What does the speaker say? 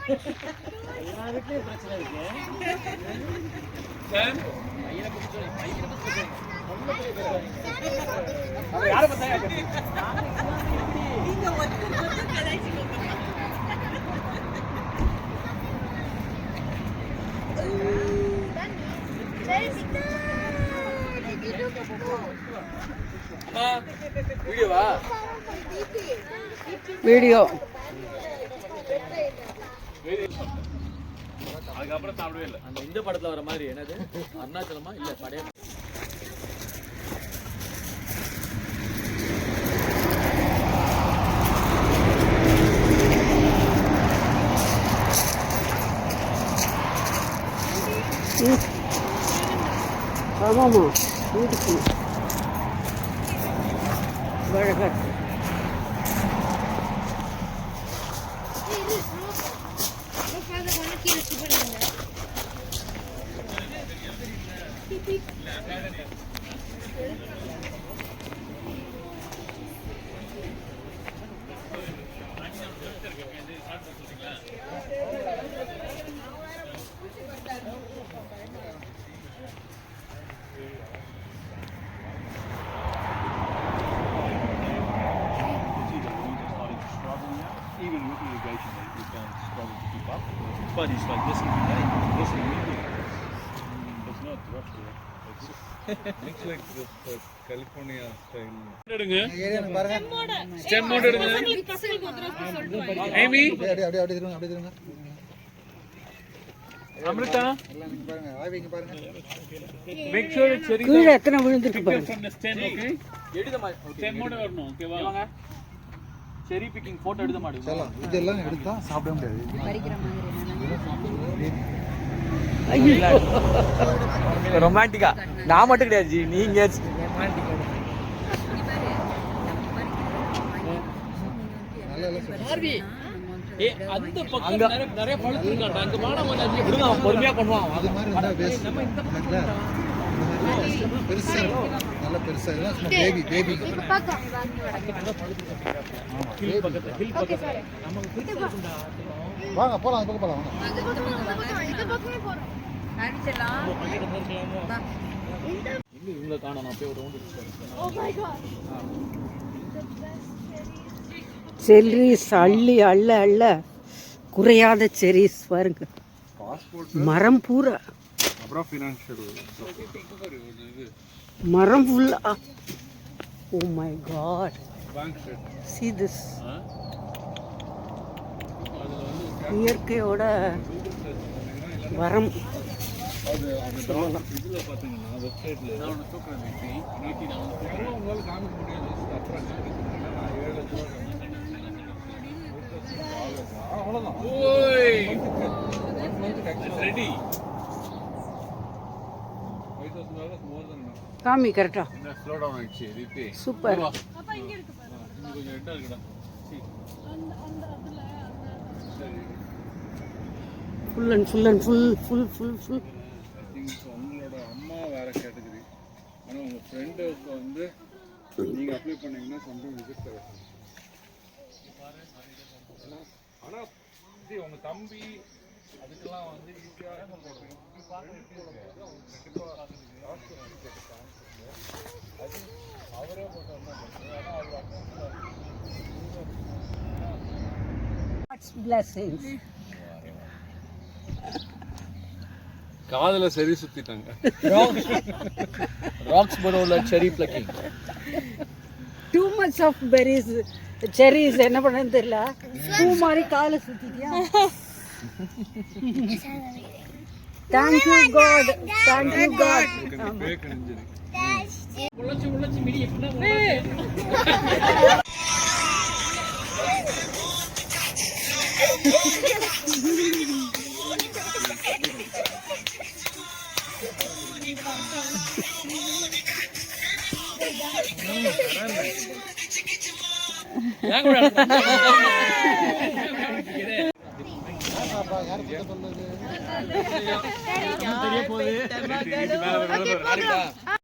பிரச்சனை இருக்கு. யாரை பார்த்தா வீடியோவா? வீடியோ அதுக்கப்புறம் சாப்பிடவே இல்லை. அந்த இந்த படத்துல வர மாதிரி என்னது அருணாச்சலமா இல்ல படைய ஆமாம்மா வீட்டுக்கு அழகா even with irrigation, you can struggle to keep up. But it's like listen to me. It's not Russia. Looks like the California style. எடுங்க ஸ்டெம் மோட் எடுங்க. ஏமி அப்படியே திருங்க. அமிர்தா பாருங்க வாய்விங்க பாருங்க. Make sure it's very கீழ எத்தனை விழுந்திருக்கு பாருங்க. from the stem, okay? எடுதமா ஸ்டெம் மோட் வரணும், ஓகேவா? வாங்க. செரி பிக்கிங் போட்டோ எடுத்து மாடு. சலாம் இதெல்லாம் எடுத்தா சாப்பிட முடியாது. பறிக்கிற மாதிரி ரொமான்டிக்கா நான் மட்டும் கிடையாது ஜி, நீங்க அந்த பக்கம் நிறைய பழத்து இருக்காங்க. அங்க மானம் வந்து விடுங்க, அவன் பொறுமையா பண்ணுவான். அது மாதிரி இருந்தா வேஸ்ட். நம்ம இந்த பெருசா நல்ல பெருசா இதெல்லாம் சும்மா பேபி வாங்க போலாம், அந்த பக்கம் போலாம் வாங்க. இவங்களை காணோம். அப்படியே ஒரு ரவுண்ட் செர்ரிஸ் அள்ளி அள்ள குறையாத செர்ரிஸ் பாருங்க. மரம் பூரா அப்புறம் ஃபினான்ஷியல் மரம் ஃபுல்லா. Oh my god, bank state see this. இயற்கையோட வரம். அது இதுல பாத்தீங்கன்னா வெப்சைட்ல நான் தூக்குறேன் நீட்டி நான் உங்களால காமிக்க முடியாது. அப்புறம் நான் 7 லட்சம் ரூபாய் அவ்வளவுதான். ஓய் ரெடி $5,000 more than enough. காமி கரெக்டா. இந்த ஸ்லோ டவுன் ஆயிடுச்சு ரிப்பே. சூப்பர். அப்பா இங்க இருக்கு பாரு. கொஞ்சம் ரெட்டா இருக்குடா. அந்த அதுல சரி. ஃபுல் உங்களோட அம்மா வேற கேட்டகரி. ஆனா உங்க ஃப்ரெண்டுக்கு வந்து நீங்க அப்ளை பண்ணீங்கன்னா சம்பளம் ரிஜெக்ட் ஆகும். ஆனா இது உங்க தம்பி அதுக்கெல்லாம் வந்து ஈஸியா போடுறீங்க. அது அவரே போட்டோம்னா blessings. காதல சரி சுத்திட்டாங்க. ராக்ஸ் பரோல செரி plucking. Too much of berries, cherries என்ன பண்ணன்னு தெரியல. பூ மாதிரி காலை சுத்திட்டியா? Thank you God. பேக் இன்ஜினி. உள்ளச்சி மிடி எப்படின்னா யார்